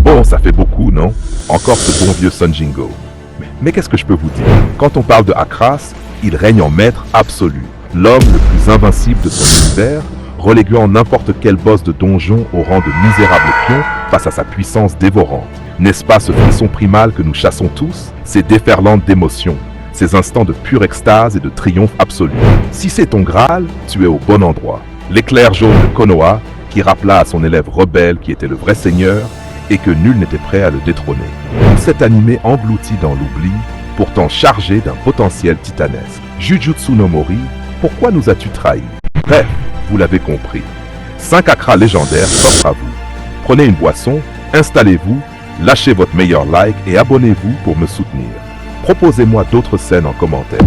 Bon, ça fait beaucoup, non? Encore ce bon vieux Sun Jingo. Mais qu'est-ce que je peux vous dire? Quand on parle de Akras, il règne en maître absolu. L'homme le plus invincible de son univers, reléguant n'importe quel boss de donjon au rang de misérable pion face à sa puissance dévorante. N'est-ce pas ce frisson primal que nous chassons tous? Ces déferlantes d'émotions, ces instants de pure extase et de triomphe absolu. Si c'est ton Graal, tu es au bon endroit. L'éclair jaune de Konoha, qui rappela à son élève rebelle qui était le vrai seigneur, et que nul n'était prêt à le détrôner. Cet animé englouti dans l'oubli, pourtant chargé d'un potentiel titanesque. Jujutsu no Mori, pourquoi nous as-tu trahis? Bref, vous l'avez compris. 5 Akras légendaires s'offrent à vous. Prenez une boisson, installez-vous, lâchez votre meilleur like et abonnez-vous pour me soutenir. Proposez-moi d'autres scènes en commentaire.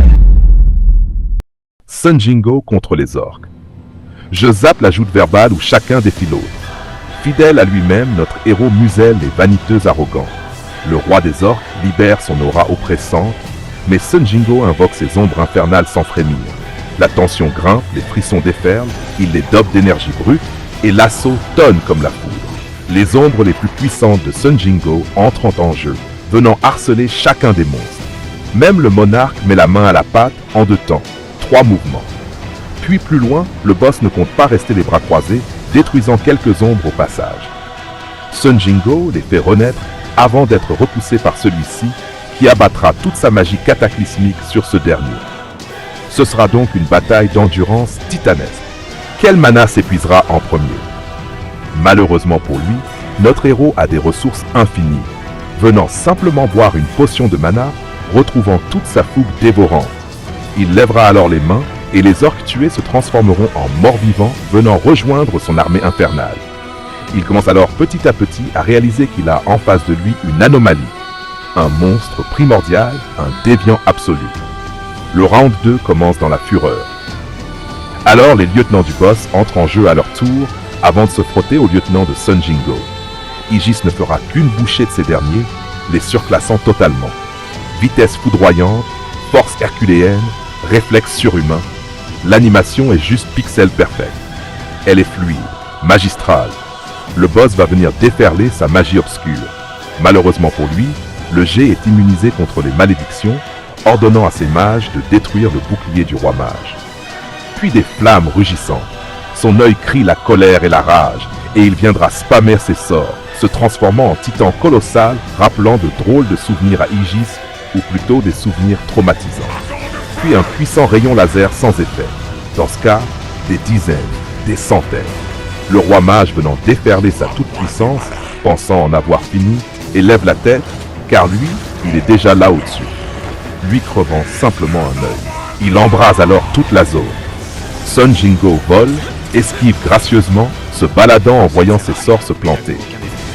Sun Jingo contre les orques. Je zappe la joute verbale où chacun défie l'autre. Fidèle à lui-même, notre héros muselle les vaniteux arrogants. Le roi des orques libère son aura oppressante, mais Sun Jingo invoque ses ombres infernales sans frémir. La tension grimpe, les frissons déferlent, il les dope d'énergie brute, et l'assaut tonne comme la foudre. Les ombres les plus puissantes de Sun Jingo entrent en jeu, venant harceler chacun des monstres. Même le monarque met la main à la pâte en 2 temps, 3 mouvements. Puis plus loin, le boss ne compte pas rester les bras croisés, détruisant quelques ombres au passage. Sun Jingo les fait renaître avant d'être repoussé par celui-ci, qui abattra toute sa magie cataclysmique sur ce dernier. Ce sera donc une bataille d'endurance titanesque. Quel mana s'épuisera en premier? Malheureusement pour lui, notre héros a des ressources infinies. Venant simplement boire une potion de mana, retrouvant toute sa fougue dévorante. Il lèvera alors les mains, et les orques tués se transformeront en morts-vivants, venant rejoindre son armée infernale. Il commence alors petit à petit à réaliser qu'il a en face de lui une anomalie. Un monstre primordial, un déviant absolu. Le round 2 commence dans la fureur. Alors les lieutenants du boss entrent en jeu à leur tour, avant de se frotter aux lieutenants de Sun Jingo. Aegis ne fera qu'une bouchée de ces derniers, les surclassant totalement. Vitesse foudroyante, force herculéenne, réflexe surhumain. L'animation est juste pixel perfect. Elle est fluide, magistrale. Le boss va venir déferler sa magie obscure. Malheureusement pour lui, le jet est immunisé contre les malédictions, ordonnant à ses mages de détruire le bouclier du roi mage. Puis des flammes rugissantes. Son œil crie la colère et la rage, et il viendra spammer ses sorts, se transformant en titan colossal, rappelant de drôles de souvenirs à Aegis, ou plutôt des souvenirs traumatisants. Puis un puissant rayon laser sans effet. Dans ce cas, des dizaines, des centaines. Le roi mage venant déferler sa toute-puissance, pensant en avoir fini, élève la tête, car lui, il est déjà là au-dessus. Lui crevant simplement un œil. Il embrase alors toute la zone. Sun Jingo vole, esquive gracieusement, se baladant en voyant ses sorts se planter.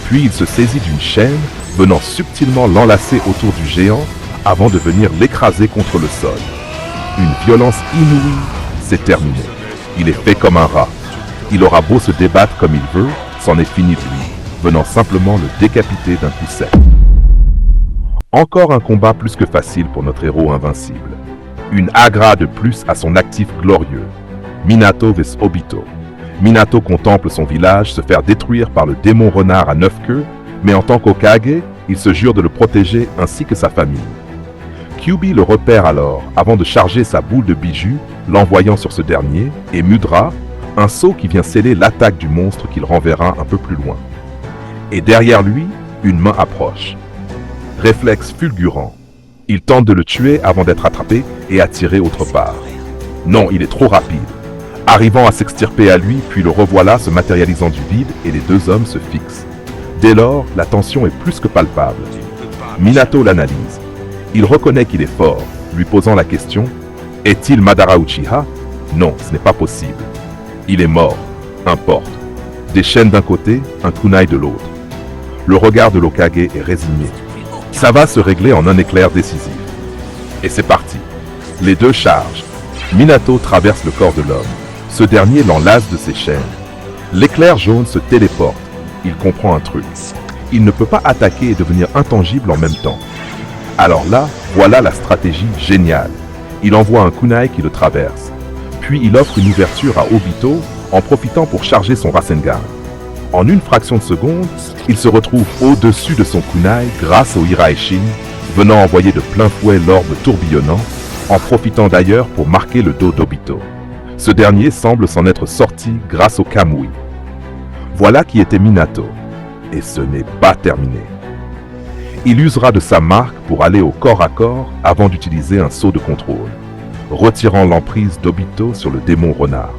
Puis il se saisit d'une chaîne, venant subtilement l'enlacer autour du géant, avant de venir l'écraser contre le sol. Une violence inouïe, c'est terminé. Il est fait comme un rat. Il aura beau se débattre comme il veut, c'en est fini de lui, venant simplement le décapiter d'un coup sec. Encore un combat plus que facile pour notre héros invincible. Une agra de plus à son actif glorieux. Minato vs Obito. Minato contemple son village se faire détruire par le démon renard à 9 queues, mais en tant qu'Hokage, il se jure de le protéger ainsi que sa famille. Kyuubi le repère alors, avant de charger sa boule de bijoux, l'envoyant sur ce dernier, et Mudra, un sceau qui vient sceller l'attaque du monstre qu'il renverra un peu plus loin. Et derrière lui, une main approche. Réflexe fulgurant. Il tente de le tuer avant d'être attrapé et attiré autre part. Non, il est trop rapide. Arrivant à s'extirper à lui, puis le revoilà se matérialisant du vide et les 2 hommes se fixent. Dès lors, la tension est plus que palpable. Minato l'analyse. Il reconnaît qu'il est fort, lui posant la question « Est-il Madara Uchiha ?» Non, ce n'est pas possible. Il est mort, importe. Des chaînes d'un côté, un kunai de l'autre. Le regard de l'Hokage est résigné. Ça va se régler en un éclair décisif. Et c'est parti. Les 2 chargent. Minato traverse le corps de l'homme. Ce dernier l'enlace de ses chaînes. L'éclair jaune se téléporte. Il comprend un truc. Il ne peut pas attaquer et devenir intangible en même temps. Alors là, voilà la stratégie géniale. Il envoie un kunai qui le traverse. Puis il offre une ouverture à Obito en profitant pour charger son Rasengan. En une fraction de seconde, il se retrouve au-dessus de son kunai grâce au Hiraishin, venant envoyer de plein fouet l'orbe tourbillonnant, en profitant d'ailleurs pour marquer le dos d'Obito. Ce dernier semble s'en être sorti grâce au Kamui. Voilà qui était Minato. Et ce n'est pas terminé. Il usera de sa marque pour aller au corps à corps avant d'utiliser un saut de contrôle, retirant l'emprise d'Obito sur le démon renard.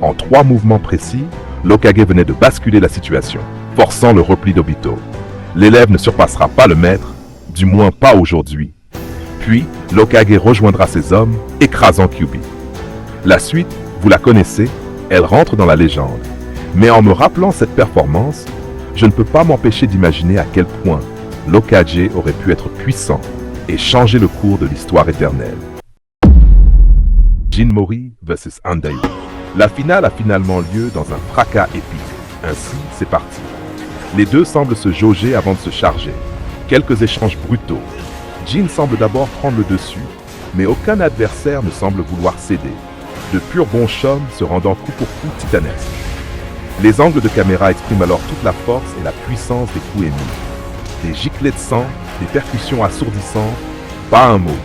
En 3 mouvements précis, l'Hokage venait de basculer la situation, forçant le repli d'Obito. L'élève ne surpassera pas le maître, du moins pas aujourd'hui. Puis, l'Hokage rejoindra ses hommes, écrasant Kyuubi. La suite, vous la connaissez, elle rentre dans la légende. Mais en me rappelant cette performance, je ne peux pas m'empêcher d'imaginer à quel point l'Hokage aurait pu être puissant et changer le cours de l'histoire éternelle. Jinmori vs Handai. La finale a finalement lieu dans un fracas épique. Ainsi, c'est parti. Les deux semblent se jauger avant de se charger. Quelques échanges brutaux. Jin semble d'abord prendre le dessus, mais aucun adversaire ne semble vouloir céder. De purs bons chums se rendant coup pour coup titanesques. Les angles de caméra expriment alors toute la force et la puissance des coups émis. Des giclées de sang, des percussions assourdissantes, pas un mot.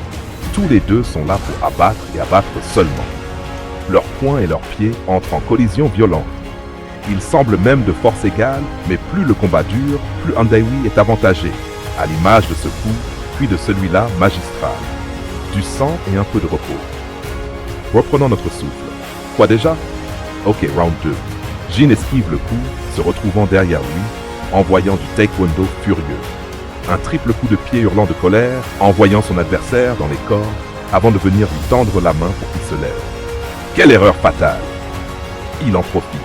Tous les deux sont là pour abattre et abattre seulement. Leurs poings et leurs pieds entrent en collision violente. Ils semblent même de force égale, mais plus le combat dure, plus Handaiwi est avantagé, à l'image de ce coup, puis de celui-là magistral. Du sang et un peu de repos. Reprenons notre souffle. Quoi déjà? Ok, round 2. Jin esquive le coup, se retrouvant derrière lui, envoyant du taekwondo furieux. Un triple coup de pied hurlant de colère, envoyant son adversaire dans les cordes, avant de venir lui tendre la main pour qu'il se lève. Quelle erreur fatale! Il en profite.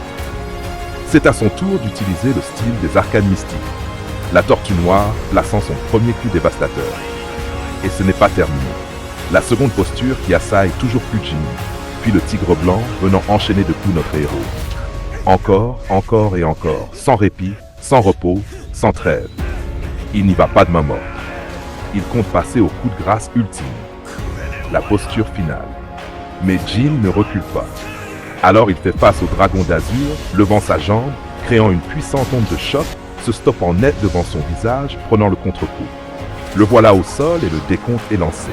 C'est à son tour d'utiliser le style des arcanes mystiques. La tortue noire plaçant son premier coup dévastateur. Et ce n'est pas terminé. La seconde posture qui assaille toujours plus Jin, puis le tigre blanc venant enchaîner de coups notre héros. Encore, encore et encore, sans répit, sans repos, sans trêve. Il n'y va pas de main morte. Il compte passer au coup de grâce ultime. La posture finale. Mais Jin ne recule pas. Alors il fait face au dragon d'azur, levant sa jambe, créant une puissante onde de choc, se stoppant net devant son visage, prenant le contre-coup. Le voilà au sol et le décompte est lancé.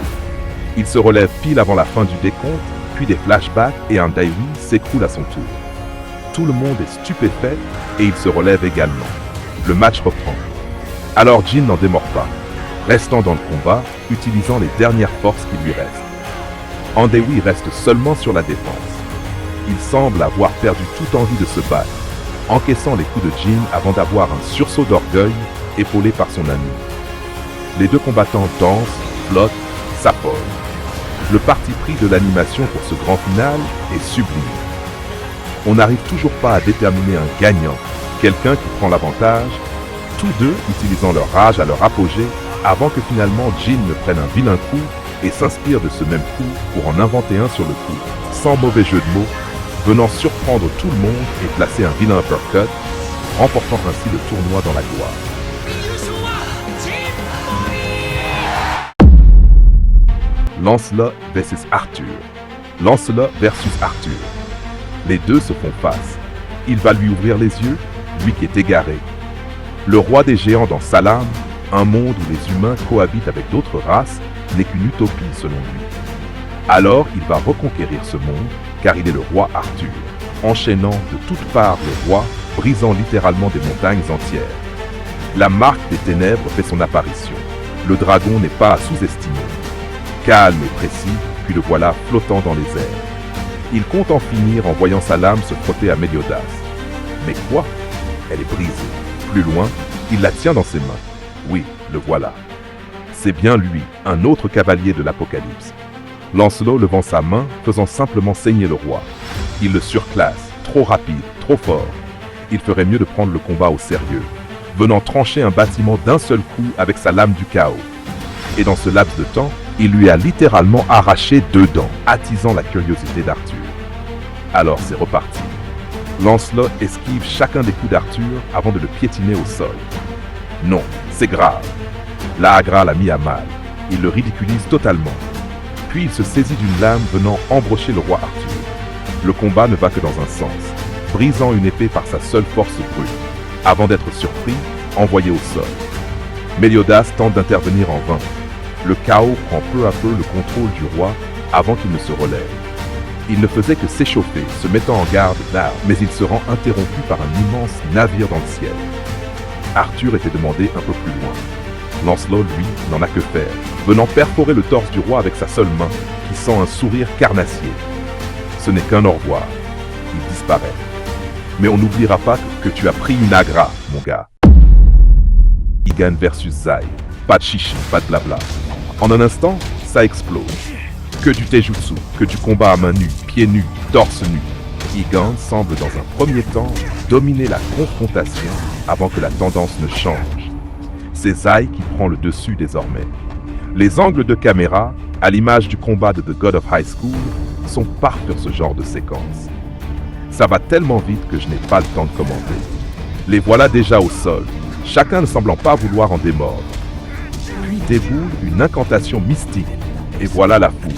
Il se relève pile avant la fin du décompte, puis des flashbacks et un Handaiwi s'écroule à son tour. Tout le monde est stupéfait et il se relève également. Le match reprend. Alors Jin n'en démord pas, restant dans le combat, utilisant les dernières forces qui lui restent. Handaiwi reste seulement sur la défense. Il semble avoir perdu toute envie de se battre, encaissant les coups de Jin avant d'avoir un sursaut d'orgueil épaulé par son ami. Les deux combattants dansent, flottent, s'affolent. Le parti pris de l'animation pour ce grand final est sublime. On n'arrive toujours pas à déterminer un gagnant, quelqu'un qui prend l'avantage, tous deux utilisant leur rage à leur apogée avant que finalement Jin ne prenne un vilain coup et s'inspire de ce même coup pour en inventer un sur le coup, sans mauvais jeu de mots, venant surprendre tout le monde et placer un vilain uppercut, remportant ainsi le tournoi dans la gloire. Lancelot vs Arthur. Lancelot versus Arthur. Les deux se font face. Il va lui ouvrir les yeux, lui qui est égaré. Le roi des géants dans Salam, un monde où les humains cohabitent avec d'autres races, n'est qu'une utopie selon lui. Alors il va reconquérir ce monde, car il est le roi Arthur, enchaînant de toutes parts le roi, brisant littéralement des montagnes entières. La marque des ténèbres fait son apparition. Le dragon n'est pas à sous-estimer. Calme et précis, puis le voilà flottant dans les airs. Il compte en finir en voyant sa lame se frotter à Meliodas. Mais quoi? Elle est brisée. Plus loin, il la tient dans ses mains. Oui, le voilà. C'est bien lui, un autre cavalier de l'Apocalypse. Lancelot levant sa main, faisant simplement saigner le roi. Il le surclasse, trop rapide, trop fort. Il ferait mieux de prendre le combat au sérieux, venant trancher un bâtiment d'un seul coup avec sa lame du chaos. Et dans ce laps de temps, il lui a littéralement arraché 2 dents, attisant la curiosité d'Arthur. Alors c'est reparti. Lancelot esquive chacun des coups d'Arthur avant de le piétiner au sol. Non, c'est grave. L'Agra l'a mis à mal. Il le ridiculise totalement. Puis il se saisit d'une lame venant embrocher le roi Arthur. Le combat ne va que dans un sens, brisant une épée par sa seule force brute. avant d'être surpris, envoyé au sol. Méliodas tente d'intervenir en vain. Le chaos prend peu à peu le contrôle du roi avant qu'il ne se relève. Il ne faisait que s'échauffer, se mettant en garde là, mais il se rend interrompu par un immense navire dans le ciel. Arthur était demandé un peu plus loin. Lancelot, lui, n'en a que faire, venant perforer le torse du roi avec sa seule main, qui sent un sourire carnassier. Ce n'est qu'un au revoir. Il disparaît. Mais on n'oubliera pas que tu as pris une agra, mon gars. Igan versus Zai. Pas de chichi, pas de blabla. En un instant, ça explose. Que du taijutsu, que du combat à main nue, pieds nus, torse nu. Igan semble dans un premier temps dominer la confrontation avant que la tendance ne change. C'est Zai qui prend le dessus désormais. Les angles de caméra, à l'image du combat de The God of High School, sont parfaits pour ce genre de séquence. Ça va tellement vite que je n'ai pas le temps de commenter. Les voilà déjà au sol, chacun ne semblant pas vouloir en démordre. Puis déboule une incantation mystique, et voilà la foule.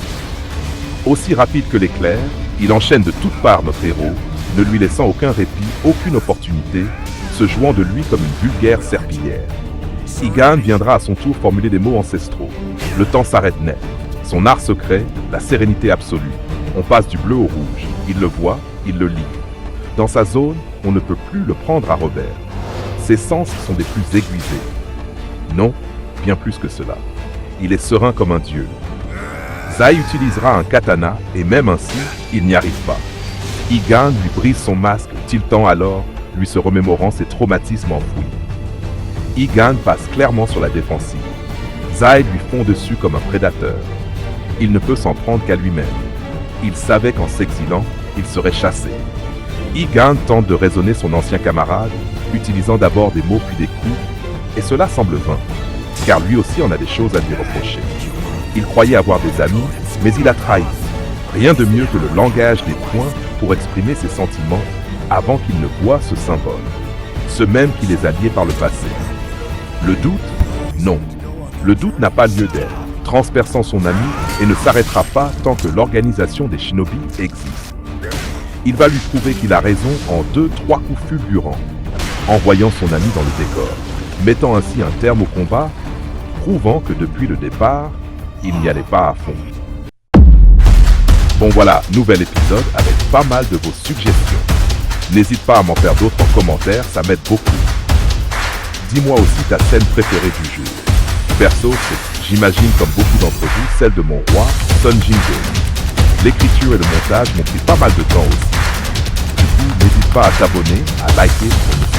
Aussi rapide que l'éclair, il enchaîne de toutes parts notre héros, ne lui laissant aucun répit, aucune opportunité, se jouant de lui comme une vulgaire serpillière. Igan viendra à son tour formuler des mots ancestraux. Le temps s'arrête net. Son art secret, la sérénité absolue. On passe du bleu au rouge. Il le voit, il le lit. Dans sa zone, on ne peut plus le prendre à revers. Ses sens sont des plus aiguisés. Non, bien plus que cela. Il est serein comme un dieu. Zai utilisera un katana et même ainsi, il n'y arrive pas. Igan lui brise son masque, tiltant alors, lui se remémorant ses traumatismes enfouis. Igan passe clairement sur la défensive. Zai lui fond dessus comme un prédateur. Il ne peut s'en prendre qu'à lui-même. Il savait qu'en s'exilant, il serait chassé. Igan tente de raisonner son ancien camarade, utilisant d'abord des mots puis des coups, et cela semble vain, car lui aussi en a des choses à lui reprocher. Il croyait avoir des amis, mais il a trahi. Rien de mieux que le langage des poings pour exprimer ses sentiments avant qu'il ne voie ce symbole, ce même qui les a liés par le passé. Le doute? Non. Le doute n'a pas lieu d'être, transperçant son ami et ne s'arrêtera pas tant que l'organisation des shinobi existe. Il va lui prouver qu'il a raison en 2-3 coups fulgurants, envoyant son ami dans le décor, mettant ainsi un terme au combat, prouvant que depuis le départ, il n'y allait pas à fond. Bon voilà, nouvel épisode avec pas mal de vos suggestions. N'hésite pas à m'en faire d'autres en commentaire, ça m'aide beaucoup. Dis-moi aussi ta scène préférée du jour. Perso, c'est, j'imagine comme beaucoup d'entre vous, celle de mon roi, Sun Jingo. L'écriture et le montage m'ont pris pas mal de temps aussi. Du coup, n'hésite pas à t'abonner, à liker pour ne